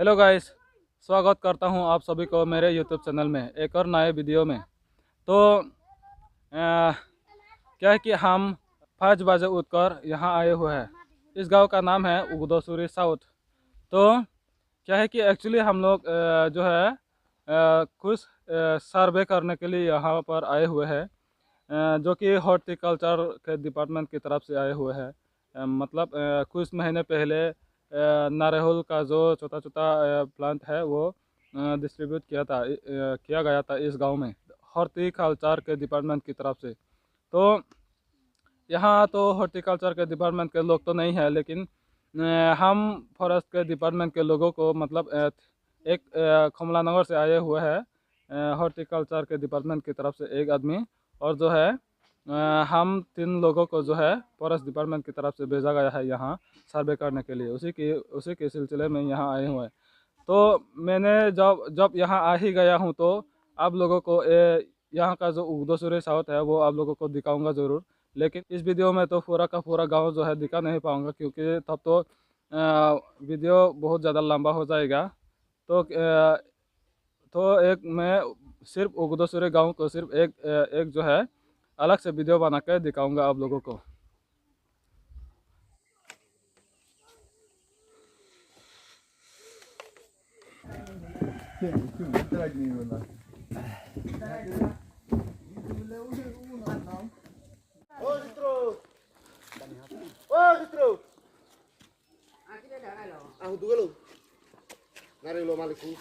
Hello guys, स्वागत करता हूं आप सभी को मेरे यूट्यूब चैनल में एक और नए वीडियो में। तो क्या है कि हम 5 बजे उठकर यहाँ आए हुए हैं। इस गांव का नाम है उगदोसुरी साउथ। तो क्या है कि एक्चुअली हम लोग जो है कुछ सर्वे करने के लिए यहाँ पर आए हुए हैं, जो कि हॉर्टिकल्चर के डिपार्टमेंट की तरफ से आए हुए हैं। मतलब कुछ महीने पहले नारियल का जो छोटा छोटा प्लांट है वो डिस्ट्रीब्यूट किया गया था इस गांव में हॉर्टिकल्चर के डिपार्टमेंट की तरफ से। तो यहाँ तो हॉर्टिकल्चर के डिपार्टमेंट के लोग तो नहीं है, लेकिन हम फॉरेस्ट के डिपार्टमेंट के लोगों को मतलब एक कमला नगर से आए हुए हैं हॉर्टिकल्चर के डिपार्टमेंट की तरफ से एक आदमी, और जो है हम 3 लोगों को जो है फॉरेस्ट डिपार्टमेंट की तरफ से भेजा गया है यहाँ सर्वे करने के लिए। उसी के सिलसिले में यहाँ आए हुए हैं। तो मैंने जब जब यहाँ आ ही गया हूँ तो आप लोगों को यहाँ का जो उगदोसुरी साउथ है वो आप लोगों को दिखाऊंगा ज़रूर। लेकिन इस वीडियो में तो पूरा का पूरा गांव जो है दिखा नहीं पाऊंगा, क्योंकि तब तो वीडियो बहुत ज़्यादा लंबा हो जाएगा। तो एक मैं सिर्फ उगदोसुरी गांव को सिर्फ एक जो है अलग से वीडियो बना कर दिखाऊंगा आप लोगों को। Aku dulu. Ngari lo maliku.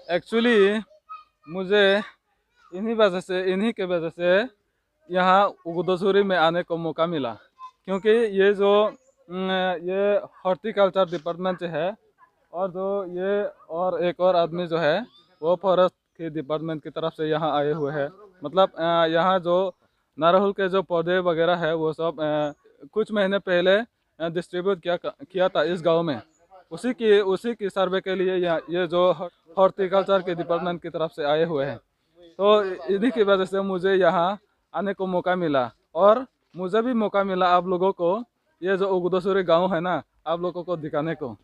Actually मुझे इन्हीं के वजह से यहाँ उगदोसुरी में आने को मौका मिला, क्योंकि ये हॉर्टिकल्चर डिपार्टमेंट से है, और जो ये और एक और आदमी जो है वो फॉरेस्ट के डिपार्टमेंट की तरफ से यहाँ आए हुए हैं। मतलब यहाँ जो नारियल के जो पौधे वगैरह है वो सब कुछ महीने पहले डिस्ट्रीब्यूट किया था इस गांव में। उसी की सर्वे के लिए ये जो हॉर्टिकल्चर के डिपार्टमेंट की तरफ से आए हुए हैं। तो इन्हीं की वजह से मुझे यहाँ आने को मौका मिला, और मुझे भी मौका मिला आप लोगों को ये जो उगदोसुरी गांव है ना आप लोगों को दिखाने को।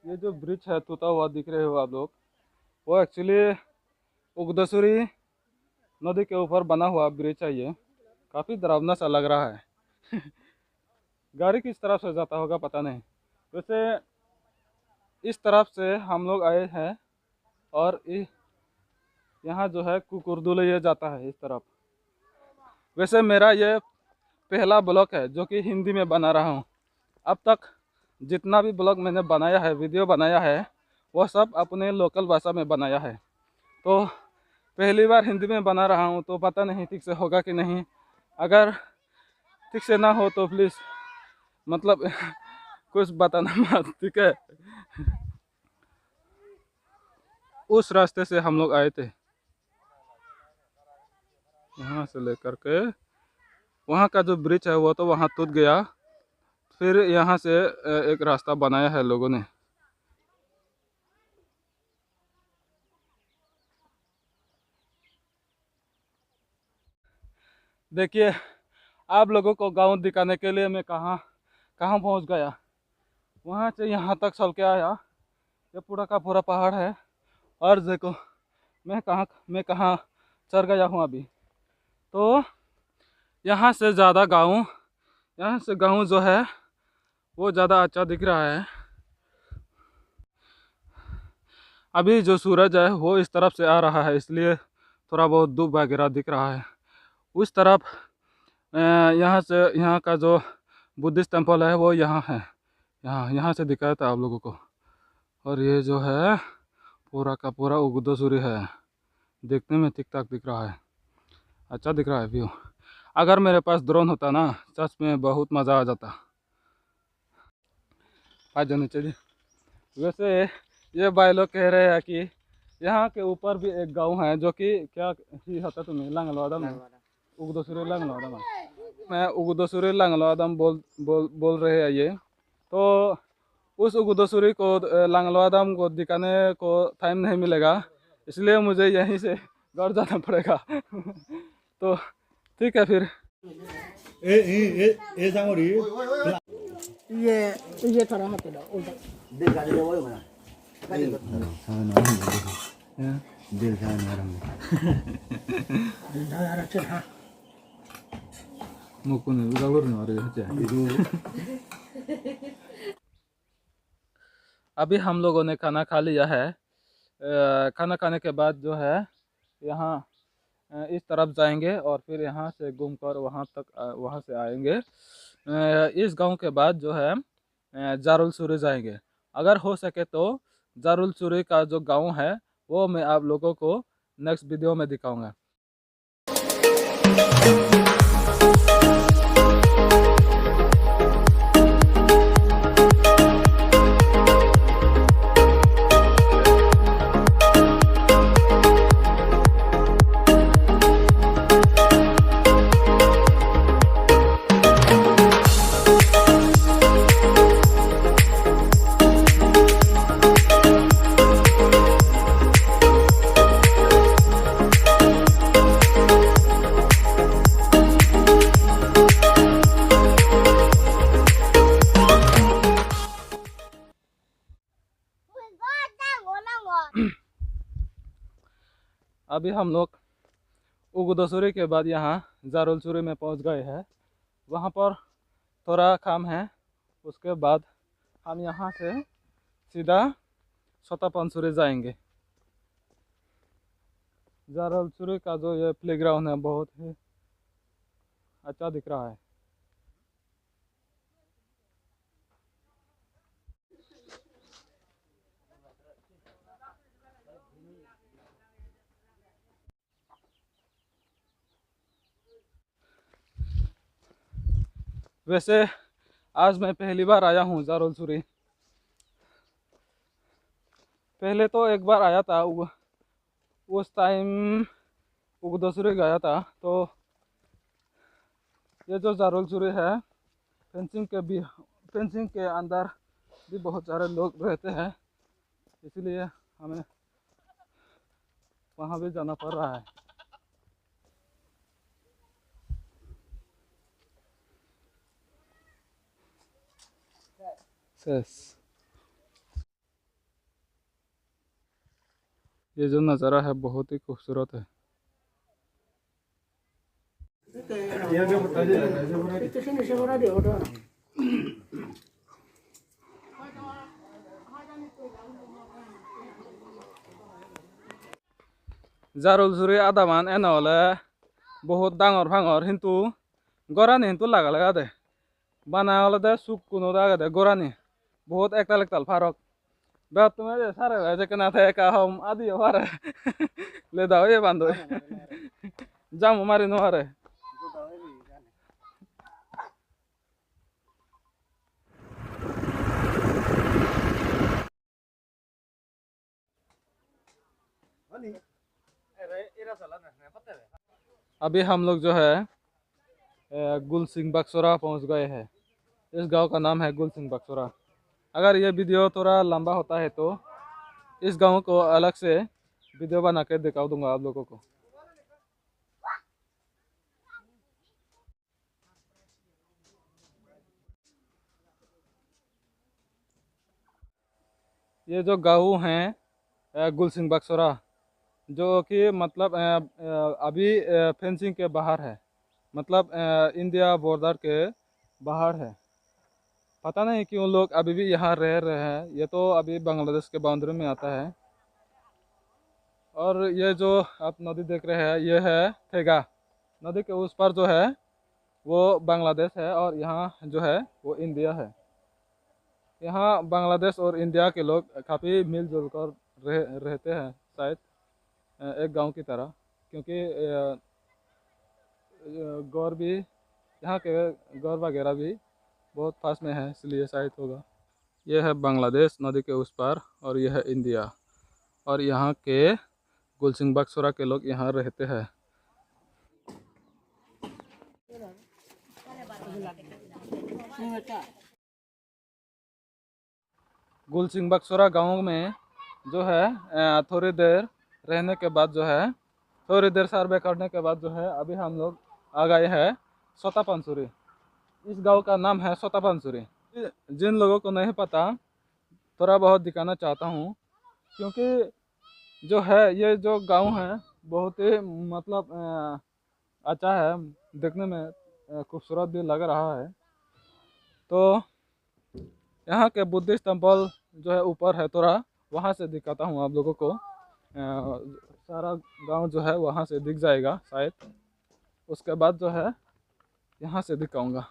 ये जो ब्रिज है टूटा हुआ दिख रहे हो आप लोग, वो एक्चुअली उगदोसुरी नदी के ऊपर बना हुआ ब्रिज है। ये काफ़ी डरावना सा लग रहा है। गाड़ी किस तरफ से जाता होगा पता नहीं। वैसे इस तरफ से हम लोग आए हैं, और यहाँ जो है कुकुरदुले ये जाता है इस तरफ। वैसे मेरा ये पहला ब्लॉग है जो कि हिंदी में बना रहा हूँ। अब तक जितना भी ब्लॉग मैंने बनाया है, वीडियो बनाया है, वो सब अपने लोकल भाषा में बनाया है। तो पहली बार हिंदी में बना रहा हूँ, तो पता नहीं ठीक से होगा कि नहीं। अगर ठीक से ना हो तो प्लीज़ मतलब कुछ बताना मत, ठीक है। उस रास्ते से हम लोग आए थे, यहाँ से लेकर के वहाँ का जो ब्रिज है वो तो वहाँ टूट गया। फिर यहाँ से एक रास्ता बनाया है लोगों ने। देखिए, आप लोगों को गांव दिखाने के लिए मैं कहाँ कहाँ पहुँच गया। वहाँ से यहाँ तक चल के आया। ये पूरा का पूरा पहाड़ है, और देखो मैं कहाँ चढ़ गया हूँ अभी। तो यहाँ से गांव जो है वो ज़्यादा अच्छा दिख रहा है। अभी जो सूरज है वो इस तरफ से आ रहा है, इसलिए थोड़ा बहुत धूप वगैरह दिख रहा है। उस तरफ यहाँ का जो बुद्धिस्ट टेम्पल है वो यहाँ है, यहाँ से दिखाया था आप लोगों को। और ये जो है पूरा का पूरा उगदोसुरी है। देखने में ठीक ठाक दिख रहा है, अच्छा दिख रहा है व्यू। अगर मेरे पास ड्रोन होता ना, सच में बहुत मज़ा आ जाता। आ जाओ नीचे जी। वैसे ये भाई लोग कह रहे हैं कि यहाँ के ऊपर भी एक गांव है जो कि क्या ही होता तुम्हें लांगलवादम उगदोसुरी लांगलवादम मैं उगदोसुरी लांगलवादम बोल रहे हैं ये। तो उस उगदोसुरी को लांगलवादम को दिखाने को टाइम नहीं मिलेगा, इसलिए मुझे यहीं से घर जाना पड़ेगा। तो ठीक है फिर। ए सांगोरी ये थोड़ा मत दो उधर Dia kali dia boleh mana? दिल का नरम दादा चल हाँ मुकुन उजागर न रहे हैं। अभी हम लोगों ने खाना खा लिया है। खाना खाने के बाद जो है यहाँ इस तरफ जाएंगे और फिर यहाँ से घूमकर वहाँ तक वहाँ से आएंगे। इस गांव के बाद जो है जारुल सूरी जाएंगे। अगर हो सके तो जारुल सूरी का जो गांव है वो मैं आप लोगों को नेक्स्ट वीडियो में दिखाऊंगा। अभी हम लोग उगदोसुरी के बाद यहाँ जारुलसुरी में पहुँच गए हैं। वहाँ पर थोड़ा काम है, उसके बाद हम यहाँ से सीधा सोतापनसुरी जाएंगे। जारुलसुरी का जो ये प्लेग्राउंड है बहुत ही अच्छा दिख रहा है। वैसे आज मैं पहली बार आया हूँ जारुलसुरी। पहले तो एक बार आया था, उस टाइम उगदोसुरी गया था। तो ये जो जारुलसुरी है फेंसिंग के अंदर भी बहुत सारे लोग रहते हैं, इसलिए हमें वहाँ भी जाना पड़ रहा है। ये जो नज़ारा है बहुत ही खूबसूरत है। itu sini seorang dia udah जारुलसुरी आदामान एन हले बहुत डांगर भांगर हिंतु गरानी हिंतु लगा दे बना हले दे सुक कुनो दागा दे गरानी बहुत एकताल फारक बात तुम्हें जे सारे जे कना थे का हम आदि हमारे ले दाओ ये बांधो जाम हमारे नो हरे अभी हम लोग जो है गुलसिंह बक्सोरा पहुंच गए हैं। इस गांव का नाम है गुलसिंह बक्सोरा। अगर ये वीडियो थोड़ा लंबा होता है तो इस गांव को अलग से वीडियो बना के दिखा दूंगा आप लोगों को। ये जो गांव है गुलसिंह बक्सोरा, जो कि मतलब अभी फेंसिंग के बाहर है, मतलब इंडिया बॉर्डर के बाहर है। पता नहीं क्यों लोग अभी भी यहाँ रह रहे हैं। ये तो अभी बांग्लादेश के बाउंड्री में आता है। और ये जो आप नदी देख रहे हैं ये है थेगा नदी के उस पर जो है वो बांग्लादेश है और यहाँ जो है वो इंडिया है। यहाँ बांग्लादेश और इंडिया के लोग काफ़ी मिलजुल कर रहते हैं शायद एक गांव की तरह, क्योंकि गौर भी यहाँ के गौर वगैरह भी बहुत पास में है, इसलिए शायद होगा। यह है बांग्लादेश नदी के उस पार, और यह है इंडिया, और यहाँ के गुलसिंग बक्सोरा के लोग यहाँ रहते हैं। गुलसिंग बक्सोरा गांव में जो है थोड़ी देर रहने के बाद जो है, थोड़ी देर सर्वे करने के बाद जो है, अभी हम लोग आ गए हैं सोता पंसुरी। इस गांव का नाम है सोता पंसुरी। जिन लोगों को नहीं पता, थोड़ा बहुत दिखाना चाहता हूँ, क्योंकि जो है ये जो गांव है बहुत ही मतलब अच्छा है, देखने में खूबसूरत भी लग रहा है। तो यहाँ के बुद्धिस्ट टेम्पल जो है ऊपर है, थोड़ा वहाँ से दिखाता हूँ आप लोगों को। सारा गांव जो है वहाँ से दिख जाएगा शायद, उसके बाद जो है यहाँ से दिखाऊंगा।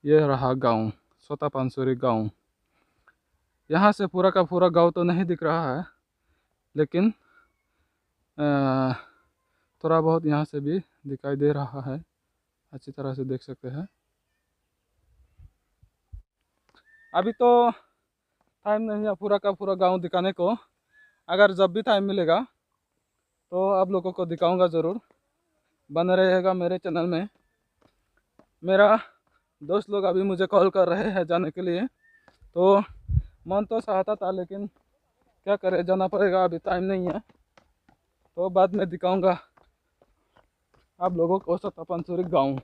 ये रहा गांव, सोता पंसुरी गांव। यहाँ से पूरा का पूरा गांव तो नहीं दिख रहा है, लेकिन थोड़ा बहुत यहाँ से भी दिखाई दे रहा है, अच्छी तरह से देख सकते हैं। अभी तो टाइम नहीं है पूरा का पूरा गांव दिखाने को, अगर जब भी टाइम मिलेगा तो आप लोगों को दिखाऊंगा ज़रूर। बने रहेगा मेरे चैनल में। मेरा दोस्त लोग अभी मुझे कॉल कर रहे हैं जाने के लिए, तो मन तो चाहता था, लेकिन क्या करें, जाना पड़ेगा, अभी टाइम नहीं है। तो बाद में दिखाऊंगा आप लोगों को सोता पंसुरी गाँव।